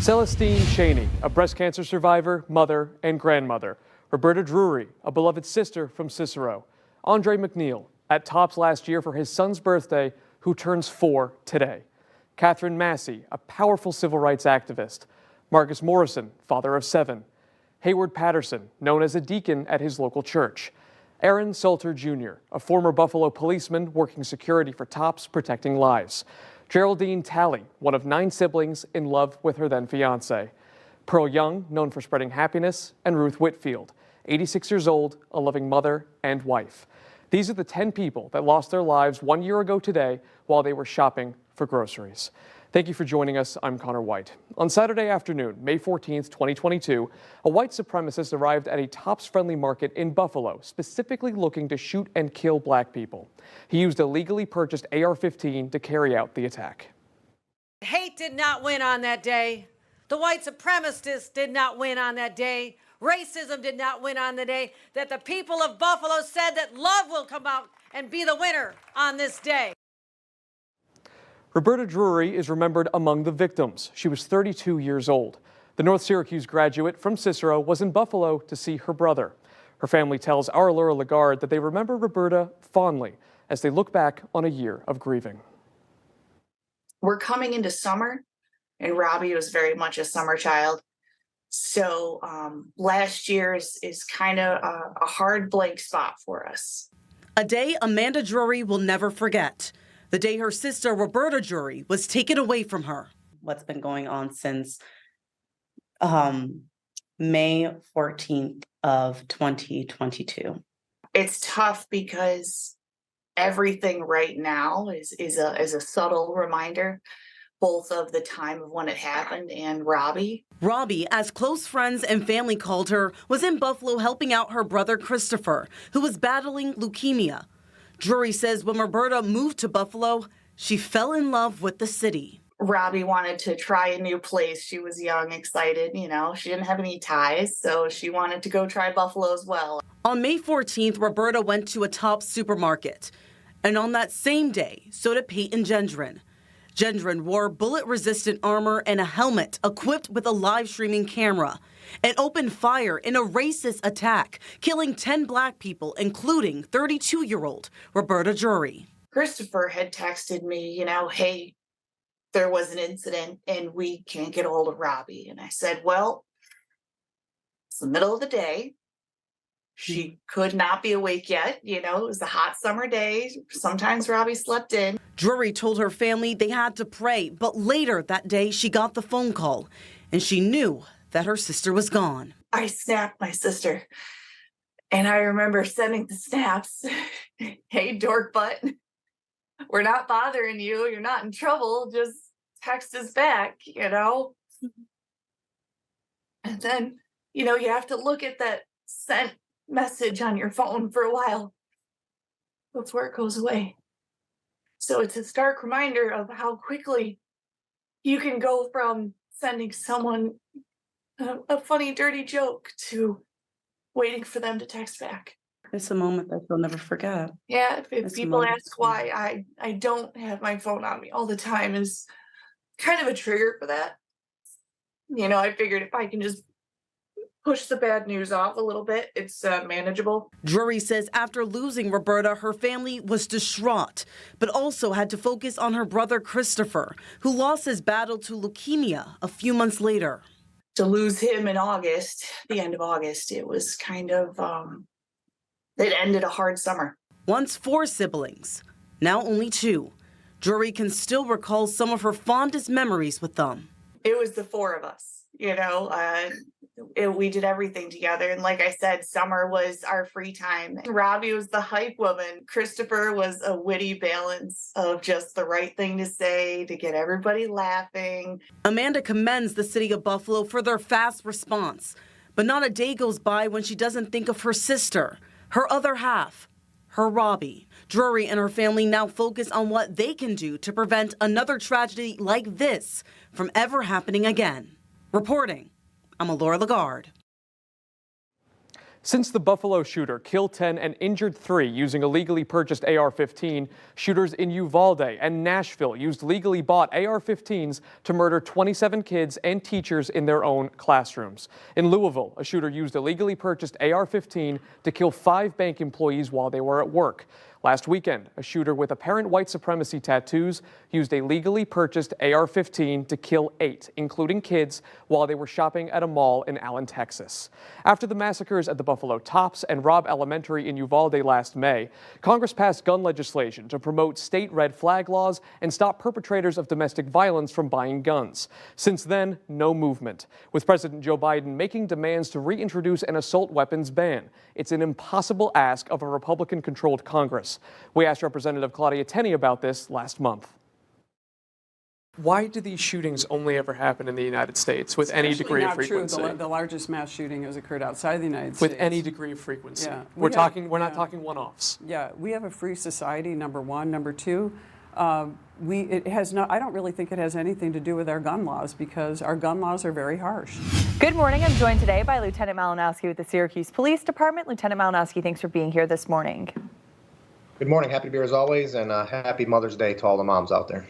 Celestine Cheney, a breast cancer survivor, mother, and grandmother. Roberta Drury, a beloved sister from Cicero. Andre McNeil, at Tops last year for his son's birthday, who turns 4 today. Catherine Massey, a powerful civil rights activist. Marcus Morrison, father of 7. Hayward Patterson, known as a deacon at his local church. Aaron Salter Jr., a former Buffalo policeman working security for Tops, protecting lives. Geraldine Talley, one of 9 siblings in love with her then fiance. Pearl Young, known for spreading happiness, and Ruth Whitfield, 86 years old, a loving mother and wife. These are the 10 people that lost their lives 1 year ago today while they were shopping for groceries. Thank you for joining us. I'm Connor White. On Saturday afternoon, May 14th, 2022, a white supremacist arrived at a Tops-friendly market in Buffalo, specifically looking to shoot and kill black people. He used a legally purchased AR-15 to carry out the attack. Hate did not win on that day. The white supremacists did not win on that day. Racism did not win on the day. That the people of Buffalo said that love will come out and be the winner on this day. Roberta Drury is remembered among the victims. She was 32 years old. The North Syracuse graduate from Cicero was in Buffalo to see her brother. Her family tells our Laura Lagarde that they remember Roberta fondly as they look back on a year of grieving. We're coming into summer, and Robbie was very much a summer child. So last year is kind of a hard blank spot for us. A day Amanda Drury will never forget. The day her sister, Roberta Drury, was taken away from her. What's been going on since May 14th of 2022. It's tough because everything right now is a subtle reminder, both of the time of when it happened and Robbie. Robbie, as close friends and family called her, was in Buffalo helping out her brother Christopher, who was battling leukemia. Drury says when Roberta moved to Buffalo, she fell in love with the city. Robbie wanted to try a new place. She was young, excited, she didn't have any ties, so she wanted to go try Buffalo as well. On May 14th, Roberta went to a Tops supermarket. And on that same day, so did Peyton Gendron. Gendron wore bullet-resistant armor and a helmet equipped with a live-streaming camera and opened fire in a racist attack, killing 10 black people, including 32-year-old Roberta Drury. Christopher had texted me, hey, there was an incident and we can't get a hold of Robbie. And I said, well, it's the middle of the day. She could not be awake yet. It was a hot summer day. Sometimes Robbie slept in. Drury told her family they had to pray, but later that day she got the phone call and she knew that her sister was gone. I snapped my sister and I remember sending the snaps. Hey, dork butt, we're not bothering you. You're not in trouble. Just text us back, And then, you have to look at that sent message on your phone for a while before it goes away. So it's a stark reminder of how quickly you can go from sending someone a funny, dirty joke to waiting for them to text back. It's a moment that you'll never forget. Yeah, if people ask why I don't have my phone on me all the time is kind of a trigger for that. I figured if I can just push the bad news off a little bit, it's manageable. Drury says after losing Roberta, her family was distraught, but also had to focus on her brother Christopher, who lost his battle to leukemia a few months later. To lose him in August, the end of August, it was kind of, it ended a hard summer. Once 4 siblings, now only 2. Drury can still recall some of her fondest memories with them. It was the 4 of us. We did everything together. And like I said, summer was our free time. Robbie was the hype woman. Christopher was a witty balance of just the right thing to say to get everybody laughing. Amanda commends the city of Buffalo for their fast response. But not a day goes by when she doesn't think of her sister, her other half, her Robbie. Drury and her family now focus on what they can do to prevent another tragedy like this from ever happening again. Reporting, I'm Laura Lagarde. Since the Buffalo shooter killed 10 and injured 3 using a legally purchased AR-15, shooters in Uvalde and Nashville used legally bought AR-15s to murder 27 kids and teachers in their own classrooms. In Louisville, a shooter used a legally purchased AR-15 to kill 5 bank employees while they were at work. Last weekend, a shooter with apparent white supremacy tattoos used a legally purchased AR-15 to kill 8, including kids, while they were shopping at a mall in Allen, Texas. After the massacres at the Buffalo Tops and Robb Elementary in Uvalde last May, Congress passed gun legislation to promote state red flag laws and stop perpetrators of domestic violence from buying guns. Since then, no movement, with President Joe Biden making demands to reintroduce an assault weapons ban. It's an impossible ask of a Republican-controlled Congress. We asked Representative Claudia Tenney about this last month. Why do these shootings only ever happen in the United States with any degree of frequency? True. The largest mass shooting has occurred outside the United States. With any degree of frequency. Yeah. We're not talking one-offs. Yeah, we have a free society, number one. Number two, I don't really think it has anything to do with our gun laws, because our gun laws are very harsh. Good morning. I'm joined today by Lieutenant Malinowski with the Syracuse Police Department. Lieutenant Malinowski, thanks for being here this morning. Good morning. Happy to be here as always, and happy Mother's Day to all the moms out there.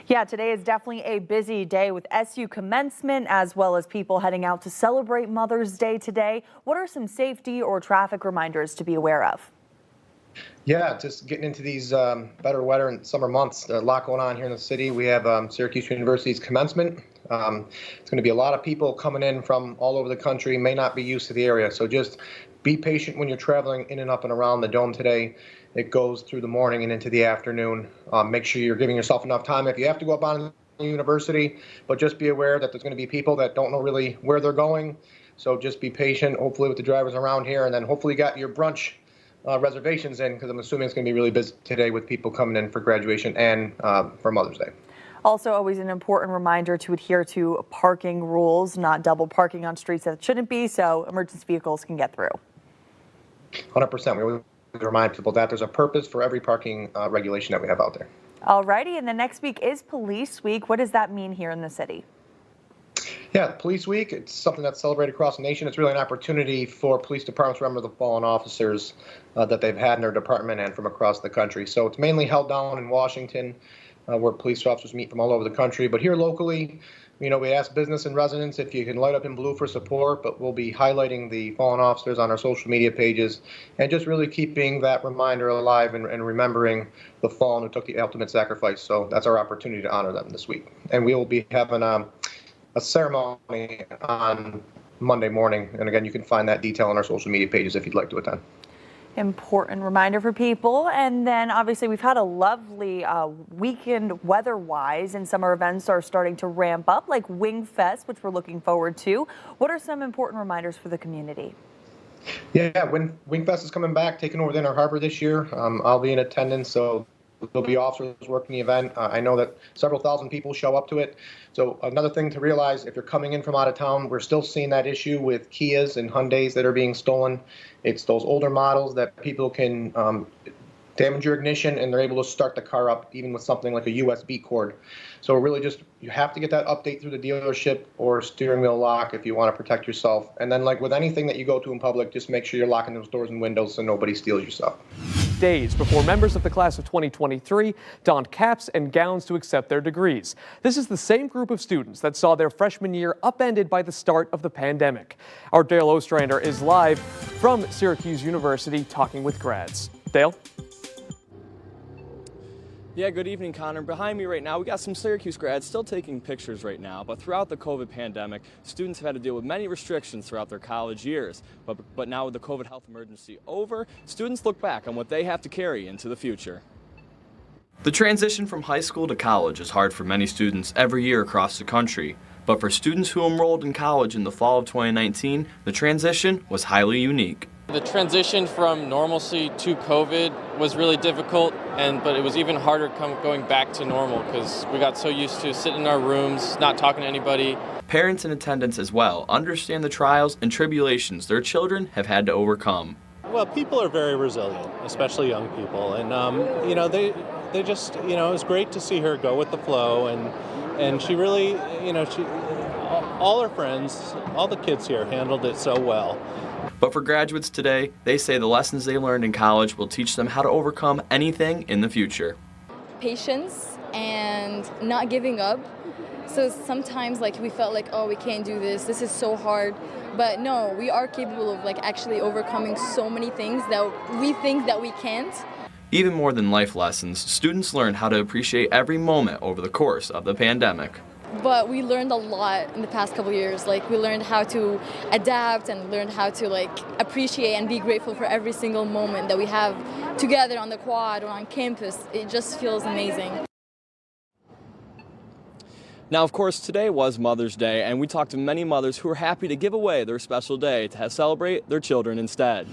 Yeah, today is definitely a busy day with SU commencement, as well as people heading out to celebrate Mother's Day today. What are some safety or traffic reminders to be aware of? Yeah, just getting into these better weather and summer months. There's a lot going on here in the city. We have Syracuse University's commencement. It's going to be a lot of people coming in from all over the country, may not be used to the area. So just be patient when you're traveling in and up and around the dome today. It goes through the morning and into the afternoon. Make sure you're giving yourself enough time if you have to go up on the university, but just be aware that there's going to be people that don't know really where they're going. So just be patient, hopefully with the drivers around here, and then hopefully you got your brunch reservations in, because I'm assuming it's going to be really busy today with people coming in for graduation and for Mother's Day. Also, always an important reminder to adhere to parking rules, not double parking on streets that shouldn't be, so emergency vehicles can get through. 100%. We always remind people that there's a purpose for every parking regulation that we have out there. All righty, and the next week is Police Week. What does that mean here in the city? Yeah, Police Week, it's something that's celebrated across the nation. It's really an opportunity for police departments to remember the fallen officers that they've had in their department and from across the country. So it's mainly held down in Washington, where police officers meet from all over the country. But here locally, we ask business and residents if you can light up in blue for support, but we'll be highlighting the fallen officers on our social media pages and just really keeping that reminder alive and remembering the fallen who took the ultimate sacrifice. So that's our opportunity to honor them this week. And we will be having a ceremony on Monday morning. And again, you can find that detail on our social media pages if you'd like to attend. Important reminder for people. And then obviously we've had a lovely weekend weather-wise, and summer events are starting to ramp up, like Wing Fest, which we're looking forward to. What are some important reminders for the community? Yeah, Wing Fest is coming back, taking over the Inner Harbor this year. I'll be in attendance, so there'll be officers working the event. I know that several thousand people show up to it. So another thing to realize, if you're coming in from out of town, we're still seeing that issue with Kias and Hyundais that are being stolen. It's those older models that people can damage your ignition and they're able to start the car up even with something like a USB cord. So really just, you have to get that update through the dealership or steering wheel lock if you want to protect yourself. And then like with anything that you go to in public, just make sure you're locking those doors and windows so nobody steals your stuff. Days before members of the class of 2023 donned caps and gowns to accept their degrees. This is the same group of students that saw their freshman year upended by the start of the pandemic. Our Dale Ostrander is live from Syracuse University talking with grads. Dale? Yeah, good evening, Connor. Behind me right now, we got some Syracuse grads still taking pictures right now, but throughout the COVID pandemic, students have had to deal with many restrictions throughout their college years. But now with the COVID health emergency over, students look back on what they have to carry into the future. The transition from high school to college is hard for many students every year across the country. But for students who enrolled in college in the fall of 2019, the transition was highly unique. The transition from normalcy to COVID was really difficult, but it was even harder going back to normal because we got so used to sitting in our rooms, not talking to anybody. Parents in attendance as well understand the trials and tribulations their children have had to overcome. Well, people are very resilient, especially young people, and they just, it was great to see her go with the flow, and she really, all her friends, all the kids here handled it so well. But for graduates today, they say the lessons they learned in college will teach them how to overcome anything in the future. Patience and not giving up. So sometimes we felt like, oh, we can't do this. This is so hard. But no, we are capable of actually overcoming so many things that we think that we can't. Even more than life lessons, students learn how to appreciate every moment over the course of the pandemic. But we learned a lot in the past couple years. We learned how to adapt and learned how to appreciate and be grateful for every single moment that we have together on the quad or on campus. It just feels amazing. Now, of course, today was Mother's Day, and we talked to many mothers who are happy to give away their special day to celebrate their children instead.